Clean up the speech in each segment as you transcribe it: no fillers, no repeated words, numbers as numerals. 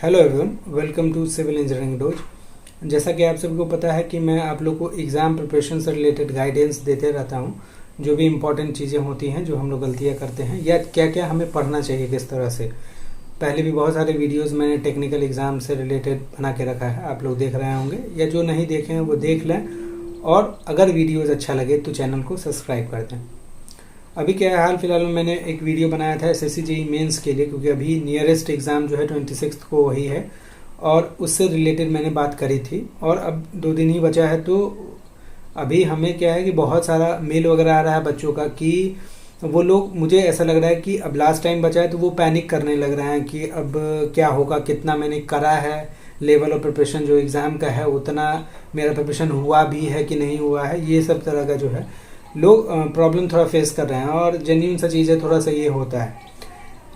Hello everyone, welcome to civil engineering dose. जैसा कि आप सभी को पता है कि मैं आप लोग को एग्ज़ाम प्रिपरेशन से रिलेटेड गाइडेंस देते रहता हूं। जो भी इम्पोर्टेंट चीज़ें होती हैं, जो हम लोग गलतियां करते हैं या क्या क्या हमें पढ़ना चाहिए किस तरह से। पहले भी बहुत सारे वीडियोस मैंने टेक्निकल एग्ज़ाम से रिलेटेड बना के रखा है, आप लोग देख रहे होंगे, या जो नहीं देखे हैं वो देख लें। और अगर वीडियोज़ अच्छा लगे तो चैनल को सब्सक्राइब कर दें। अभी क्या है, हाल फिलहाल में मैंने एक वीडियो बनाया था SSC JEE मेंस के लिए, क्योंकि अभी नियरेस्ट एग्ज़ाम जो है 26 को वही है और उससे रिलेटेड मैंने बात करी थी। और अब 2 दिन ही बचा है, तो अभी हमें क्या है कि बहुत सारा मेल वगैरह आ रहा है बच्चों का कि वो लोग, मुझे ऐसा लग रहा है कि अब लास्ट टाइम बचा है तो वो पैनिक करने लग रहे हैं कि अब क्या होगा, कितना मैंने करा है, लेवल ऑफ प्रिपरेशन जो एग्ज़ाम का है उतना मेरा प्रिपरेशन हुआ भी है कि नहीं हुआ है। ये सब तरह का जो है लोग प्रॉब्लम थोड़ा फेस कर रहे हैं और जेन्युइन सा चीज़ है, थोड़ा सा ये होता है।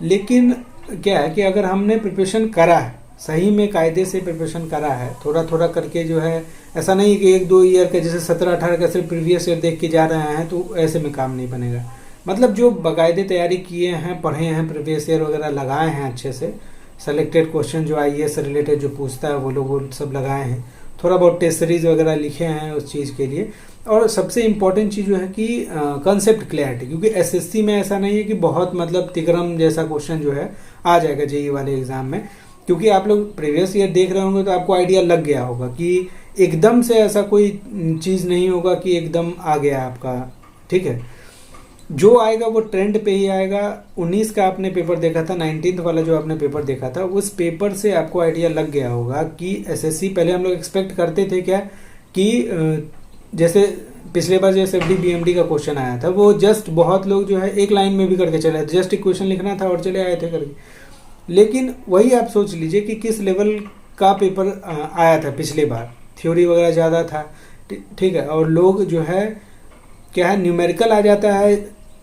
लेकिन क्या है कि अगर हमने प्रिपरेशन करा है, सही में कायदे से प्रिपरेशन करा है, थोड़ा थोड़ा करके जो है, ऐसा नहीं कि 1-2 ईयर का जैसे 17-18 का सिर्फ प्रीवियस ईयर देख के जा रहे हैं, तो ऐसे में काम नहीं बनेगा। मतलब जो बाकायदे तैयारी किए हैं, पढ़े हैं, प्रीवियस ईयर वगैरह लगाए हैं अच्छे से, सेलेक्टेड क्वेश्चन जो IAS से रिलेटेड जो पूछता है वो लोग वो सब लगाए हैं, थोड़ा बहुत टेस्ट सीरीज वगैरह लिखे हैं उस चीज़ के लिए। और सबसे इम्पोर्टेंट चीज़ जो है कि कंसेप्ट क्लैरिटी, क्योंकि SSC में ऐसा नहीं है कि बहुत मतलब तिकरम जैसा क्वेश्चन जो है आ जाएगा JEE वाले एग्जाम में। क्योंकि आप लोग प्रीवियस ईयर देख रहे होंगे तो आपको आइडिया लग गया होगा कि एकदम से ऐसा कोई चीज़ नहीं होगा कि एकदम आ गया आपका। ठीक है, जो आएगा वो ट्रेंड पे ही आएगा। 19 का आपने पेपर देखा था, 19th वाला जो आपने पेपर देखा था, उस पेपर से आपको आइडिया लग गया होगा कि SSC, पहले हम लोग एक्सपेक्ट करते थे क्या कि जैसे पिछले बार जो SFD BMD का क्वेश्चन आया था, वो जस्ट बहुत लोग जो है एक लाइन में भी करके चले, जस्ट एक क्वेश्चन लिखना था और चले आए थे करके। लेकिन वही आप सोच लीजिए कि किस लेवल का पेपर आया था पिछले बार, थ्योरी वगैरह ज़्यादा था, ठीक है, और लोग जो है क्या है, न्यूमेरिकल आ जाता है,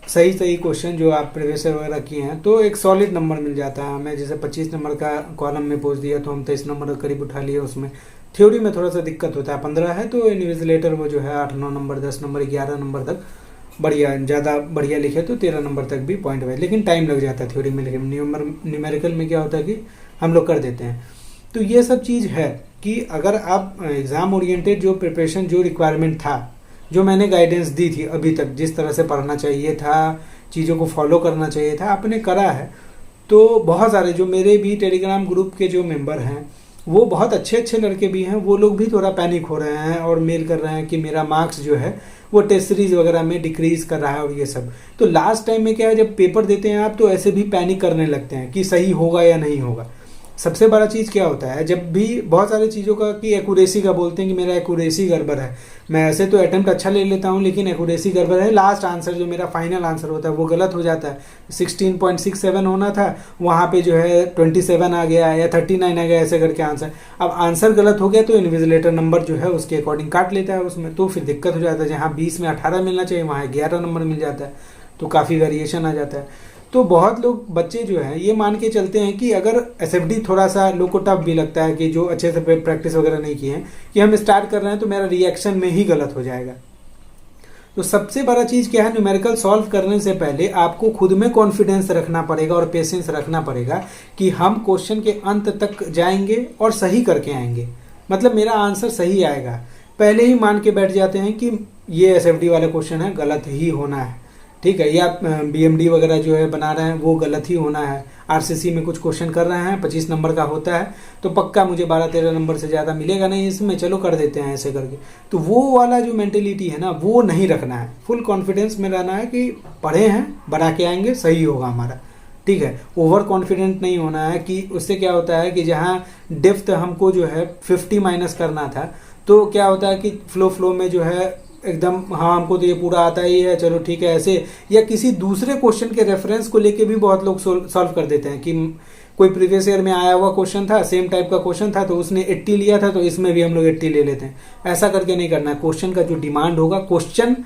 सही सही क्वेश्चन जो आप प्रीवियस वगैरह किए हैं, तो एक सॉलिड नंबर मिल जाता है हमें। जैसे 25 नंबर का कॉलम में पूछ दिया तो हम 23 नंबर करीब उठा लिए उसमें। थ्योरी में थोड़ा सा दिक्कत होता है, 15 है तो इन्विजिलेटर वो जो है 8-9 नंबर, 10 नंबर, 11 नंबर तक बढ़िया, ज़्यादा बढ़िया लिखे तो 13 नंबर तक भी पॉइंट वाइज, लेकिन टाइम लग जाता है थ्योरी में। लेकिन न्यूमेरिकल में क्या होता है कि हम लोग कर देते हैं। तो ये सब चीज़ है कि अगर आप एग्ज़ाम ओरिएंटेड जो प्रिपरेशन, जो रिक्वायरमेंट था, जो मैंने गाइडेंस दी थी अभी तक, जिस तरह से पढ़ना चाहिए था, चीज़ों को फॉलो करना चाहिए था, आपने करा है, तो बहुत सारे जो मेरे भी टेलीग्राम ग्रुप के जो मेंबर हैं, वो बहुत अच्छे अच्छे लड़के भी हैं, वो लोग भी थोड़ा पैनिक हो रहे हैं और मेल कर रहे हैं कि मेरा मार्क्स जो है वो टेस्ट सीरीज वगैरह में डिक्रीज कर रहा है और ये सब। तो लास्ट टाइम में क्या है, जब पेपर देते हैं आप तो ऐसे भी पैनिक करने लगते हैं कि सही होगा या नहीं होगा। सबसे बड़ा चीज़ क्या होता है, जब भी बहुत सारी चीज़ों का कि एक्यूरेसी का बोलते हैं कि मेरा एक्यूरेसी गड़बड़ है, मैं ऐसे तो अटेम्प्ट अच्छा ले लेता हूँ लेकिन एक्यूरेसी गड़बड़ है, लास्ट आंसर जो मेरा फाइनल आंसर होता है वो गलत हो जाता है। 16.67 होना था, वहाँ पे जो है 27 आ गया या 39 आ गया, ऐसे करके आंसर। अब आंसर गलत हो गया तो इन्विजिलेटर नंबर जो है उसके अकॉर्डिंग काट लेता है उसमें, तो फिर दिक्कत हो जाता है। जहाँ 20 में 18 मिलना चाहिए वहाँ 11 नंबर मिल जाता है, तो काफ़ी वेरिएशन आ जाता है। तो बहुत लोग बच्चे जो हैं ये मान के चलते हैं कि अगर SFD थोड़ा सा लोग को टफ भी लगता है, कि जो अच्छे से प्रैक्टिस वगैरह नहीं किए हैं, कि हम स्टार्ट कर रहे हैं तो मेरा रिएक्शन में ही गलत हो जाएगा। तो सबसे बड़ा चीज़ क्या है, न्यूमेरिकल सॉल्व करने से पहले आपको खुद में कॉन्फिडेंस रखना पड़ेगा और पेशेंस रखना पड़ेगा कि हम क्वेश्चन के अंत तक जाएंगे और सही करके आएंगे, मतलब मेरा आंसर सही आएगा। पहले ही मान के बैठ जाते हैं कि ये SFD वाला क्वेश्चन है, गलत ही होना है, ठीक है, या BMD वगैरह जो है बना रहे हैं वो गलत ही होना है। RCC में कुछ क्वेश्चन कर रहे हैं, 25 नंबर का होता है तो पक्का मुझे 12-13 नंबर से ज़्यादा मिलेगा नहीं इसमें, चलो कर देते हैं ऐसे करके। तो वो वाला जो मेंटेलिटी है ना, वो नहीं रखना है। फुल कॉन्फिडेंस में रहना है कि पढ़े हैं, बना के आएंगे, सही होगा हमारा, ठीक है। ओवर कॉन्फिडेंट नहीं होना है कि उससे क्या होता है कि जहाँ डेप्थ हमको जो है 50 माइनस करना था, तो क्या होता है कि फ्लो में जो है एकदम, हाँ हमको तो ये पूरा आता ही है, चलो ठीक है, ऐसे। या किसी दूसरे क्वेश्चन के रेफरेंस को लेके भी बहुत लोग सॉल्व कर देते हैं कि कोई प्रीवियस ईयर में आया हुआ क्वेश्चन था, सेम टाइप का क्वेश्चन था, तो उसने 80 लिया था तो इसमें भी हम लोग 80 ले लेते हैं। ऐसा करके नहीं करना है। क्वेश्चन का जो डिमांड होगा, क्वेश्चन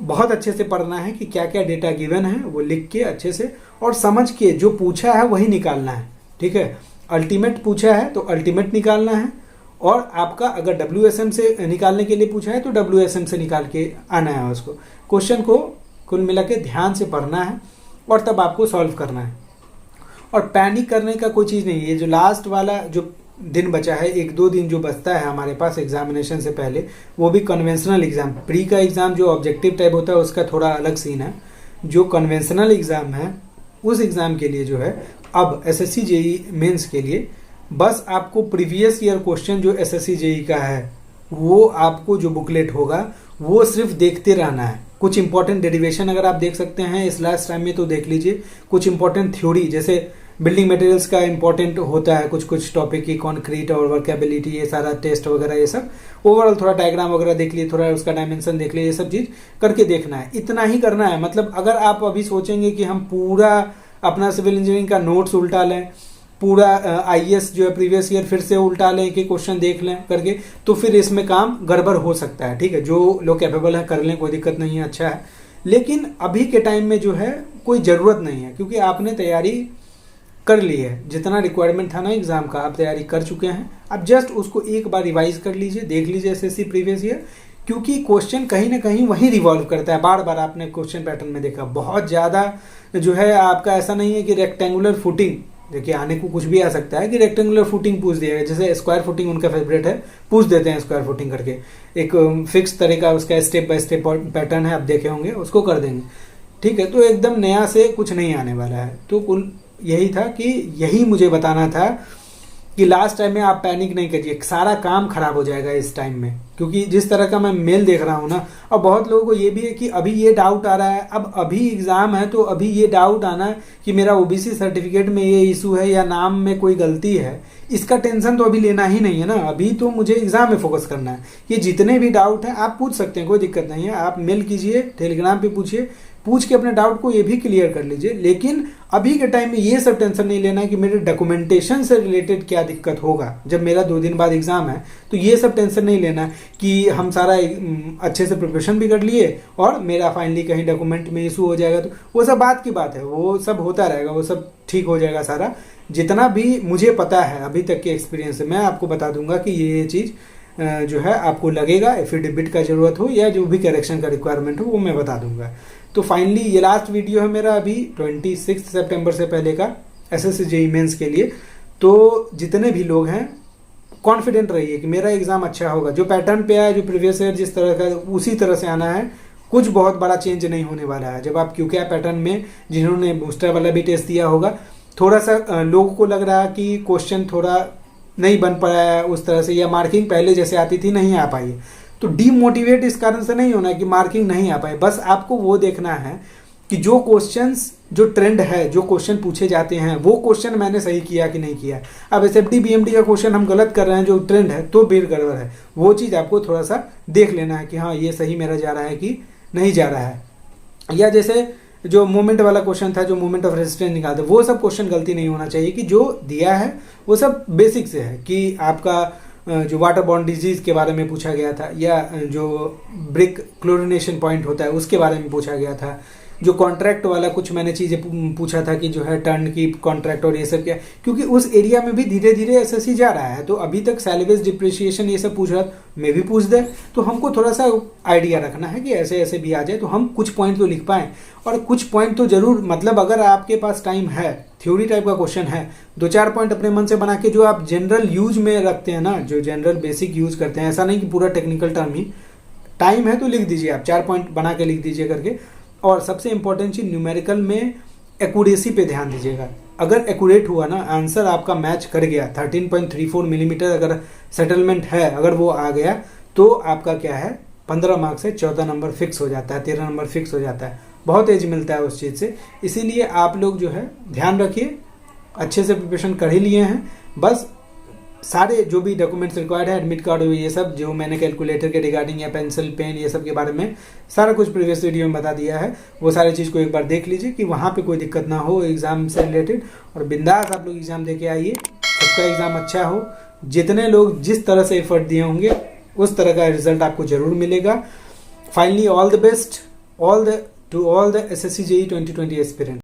बहुत अच्छे से पढ़ना है कि क्या क्या डेटा गिवन है, वो लिख के अच्छे से और समझ के जो पूछा है वही निकालना है, ठीक है। अल्टीमेट पूछा है तो अल्टीमेट निकालना है, और आपका अगर WSM से निकालने के लिए पूछा है तो WSM से निकाल के आना है उसको। क्वेश्चन को कुल मिला के ध्यान से पढ़ना है और तब आपको सॉल्व करना है। और पैनिक करने का कोई चीज़ नहीं है। ये जो लास्ट वाला जो दिन बचा है, 1-2 दिन जो बचता है हमारे पास एग्जामिनेशन से पहले, वो भी कन्वेंशनल एग्जाम, प्री का एग्जाम जो ऑब्जेक्टिव टाइप होता है उसका थोड़ा अलग सीन है। जो कन्वेंशनल एग्जाम है उस एग्जाम के लिए जो है अब एसएससी जेई मेंस के लिए बस आपको प्रीवियस ईयर क्वेश्चन जो एसएससी जेई का है वो आपको जो बुकलेट होगा वो सिर्फ देखते रहना है। कुछ इंपॉर्टेंट डेरिवेशन अगर आप देख सकते हैं इस लास्ट टाइम में तो देख लीजिए। कुछ इंपॉर्टेंट थ्योरी जैसे बिल्डिंग मटेरियल्स का इंपॉर्टेंट होता है कुछ टॉपिक की, कॉन्क्रीट और वर्केबिलिटी, ये सारा टेस्ट वगैरह, ये सब ओवरऑल थोड़ा डायग्राम वगैरह देख लिए, थोड़ा उसका डायमेंशन देख लिए, ये सब चीज करके देखना है। इतना ही करना है। मतलब अगर आप अभी सोचेंगे कि हम पूरा अपना सिविल इंजीनियरिंग का नोट्स उल्टा लें, पूरा आईएएस जो है प्रीवियस ईयर फिर से उल्टा लें कि क्वेश्चन देख लें करके, तो फिर इसमें काम गड़बड़ हो सकता है। ठीक है, जो लोग कैपेबल है कर लें, कोई दिक्कत नहीं है, अच्छा है। लेकिन अभी के टाइम में जो है कोई ज़रूरत नहीं है, क्योंकि आपने तैयारी कर ली है। जितना रिक्वायरमेंट था ना एग्जाम का आप तैयारी कर चुके हैं। अब जस्ट उसको एक बार रिवाइज कर लीजिए, देख लीजिए एसएससी प्रीवियस ईयर, क्योंकि क्वेश्चन कहीं ना कहीं वही रिवॉल्व करता है। बार बार आपने क्वेश्चन पैटर्न में देखा, बहुत ज़्यादा जो है आपका ऐसा नहीं है कि रेक्टेंगुलर फुटिंग, देखिए आने को कुछ भी आ सकता है कि रेक्टेंगुलर फुटिंग पूछ दिया, जैसे स्क्वायर फुटिंग उनका फेवरेट है, पूछ देते हैं स्क्वायर फुटिंग करके। एक फिक्स तरह का उसका स्टेप बाय स्टेप पैटर्न है, आप देखे होंगे, उसको कर देंगे। ठीक है, तो एकदम नया से कुछ नहीं आने वाला है। तो कुल यही था कि यही मुझे बताना था कि लास्ट टाइम में आप पैनिक नहीं करिए, सारा काम खराब हो जाएगा इस टाइम में। क्योंकि जिस तरह का मैं मेल देख रहा हूँ ना, और बहुत लोगों को ये भी है कि अभी ये डाउट आ रहा है, अब अभी एग्जाम है तो अभी ये डाउट आना कि मेरा ओबीसी सर्टिफिकेट में ये इशू है या नाम में कोई गलती है, इसका टेंशन तो अभी लेना ही नहीं है ना। अभी तो मुझे एग्जाम में फोकस करना है। ये जितने भी डाउट हैं आप पूछ सकते हैं, कोई दिक्कत नहीं है। आप मेल कीजिए, टेलीग्राम पे पूछिए, पूछ के अपने डाउट को ये भी क्लियर कर लीजिए। लेकिन अभी के टाइम में ये सब टेंशन नहीं लेना है कि मेरे डॉक्यूमेंटेशन से रिलेटेड क्या दिक्कत होगा जब मेरा 2 दिन बाद एग्जाम है। तो ये सब टेंशन नहीं लेना है कि हम सारा अच्छे से प्रिपरेशन भी कर लिए और मेरा फाइनली कहीं डॉक्यूमेंट में इशू हो जाएगा, तो वो सब बात की बात है, वो सब होता रहेगा, वो सब ठीक हो जाएगा सारा। जितना भी मुझे पता है अभी तक के एक्सपीरियंस से, मैं आपको बता दूंगा कि ये चीज़ जो है आपको लगेगा, एफिडेविट का जरूरत हो या जो भी करेक्शन का रिक्वायरमेंट हो वो मैं बता दूंगा। तो फाइनली ये लास्ट वीडियो है मेरा अभी 26 सितंबर से पहले का एसएससी जेईई मेंस के लिए। तो जितने भी लोग हैं कॉन्फिडेंट रहिए कि मेरा एग्जाम अच्छा होगा। जो पैटर्न पे आया, जो प्रीवियस ईयर जिस तरह का, उसी तरह से आना है। कुछ बहुत बड़ा चेंज नहीं होने वाला है। जब आप क्यूकैप पैटर्न में, जिन्होंने बूस्टर वाला भी टेस्ट दिया होगा, थोड़ा सा लोगों को लग रहा है कि क्वेश्चन थोड़ा नहीं बन पाया है उस तरह से, या मार्किंग पहले जैसे आती थी नहीं आ पाई, तो डीमोटिवेट इस कारण से नहीं होना कि मार्किंग नहीं आ पाए। बस आपको वो देखना है कि जो क्वेश्चंस, जो ट्रेंड है, जो क्वेश्चन पूछे जाते हैं वो क्वेश्चन मैंने सही किया कि नहीं किया। अब एसएफडी बीएमडी का क्वेश्चन हम गलत कर रहे हैं, जो ट्रेंड है, तो फिर गड़बड़ है। वो चीज़ आपको थोड़ा सा देख लेना है कि हाँ ये सही मेरा जा रहा है कि नहीं जा रहा है। या जैसे जो मोमेंट वाला क्वेश्चन था, जो मोमेंट ऑफ रेजिस्टेंस निकालते, वो सब क्वेश्चन गलती नहीं होना चाहिए। कि जो दिया है वो सब बेसिक से है कि आपका जो वाटर बॉर्न डिजीज के बारे में पूछा गया था, या जो ब्रिक क्लोरिनेशन पॉइंट होता है उसके बारे में पूछा गया था। जो कॉन्ट्रैक्ट वाला कुछ मैंने चीज़ें पूछा था कि जो है टर्न की कॉन्ट्रैक्ट और ये सब क्या, क्योंकि उस एरिया में भी धीरे धीरे एसएससी जा रहा है। तो अभी तक सैलवेज डिप्रिसिएशन ये सब पूछ रहा, मैं भी पूछ दे, तो हमको थोड़ा सा आइडिया रखना है कि ऐसे ऐसे भी आ जाए, तो हम कुछ पॉइंट तो लिख पाएँ। और कुछ पॉइंट तो जरूर, मतलब अगर आपके पास टाइम है, थ्योरी टाइप का क्वेश्चन है, 2-4 पॉइंट अपने मन से बना के जो आप जनरल यूज में रखते हैं ना, जो जनरल बेसिक यूज करते हैं, ऐसा नहीं कि पूरा टेक्निकल टर्म ही, टाइम है तो लिख दीजिए, आप 4 पॉइंट बना के लिख दीजिए करके। और सबसे इंपॉर्टेंट चीज, न्यूमेरिकल में एक्यूरेसी पे ध्यान दीजिएगा। अगर एक्यूरेट हुआ ना, आंसर आपका मैच कर गया, 13.34 मिलीमीटर अगर सेटलमेंट है, अगर वो आ गया, तो आपका क्या है, 15 मार्क्स से 14 नंबर फिक्स हो जाता है, 13 नंबर फिक्स हो जाता है। बहुत एज मिलता है उस चीज़ से। इसीलिए आप लोग जो है ध्यान रखिए, अच्छे से प्रिपरेशन कर ही लिए हैं। बस सारे जो भी डॉक्यूमेंट्स रिक्वायर्ड है, एडमिट कार्ड, ये सब जो मैंने कैलकुलेटर के रिगार्डिंग, या पेंसिल पेन, ये सब के बारे में सारा कुछ प्रीवियस वीडियो में बता दिया है। वो सारी चीज़ को एक बार देख लीजिए कि वहाँ पे कोई दिक्कत ना हो एग्जाम से रिलेटेड। और बिंदास आप लोग एग्जाम दे के आइए, सबका एग्जाम अच्छा हो। जितने लोग जिस तरह से एफर्ट दिए होंगे उस तरह का रिजल्ट आपको जरूर मिलेगा। Finally all the best to all the SSC JEE 2020 aspirant.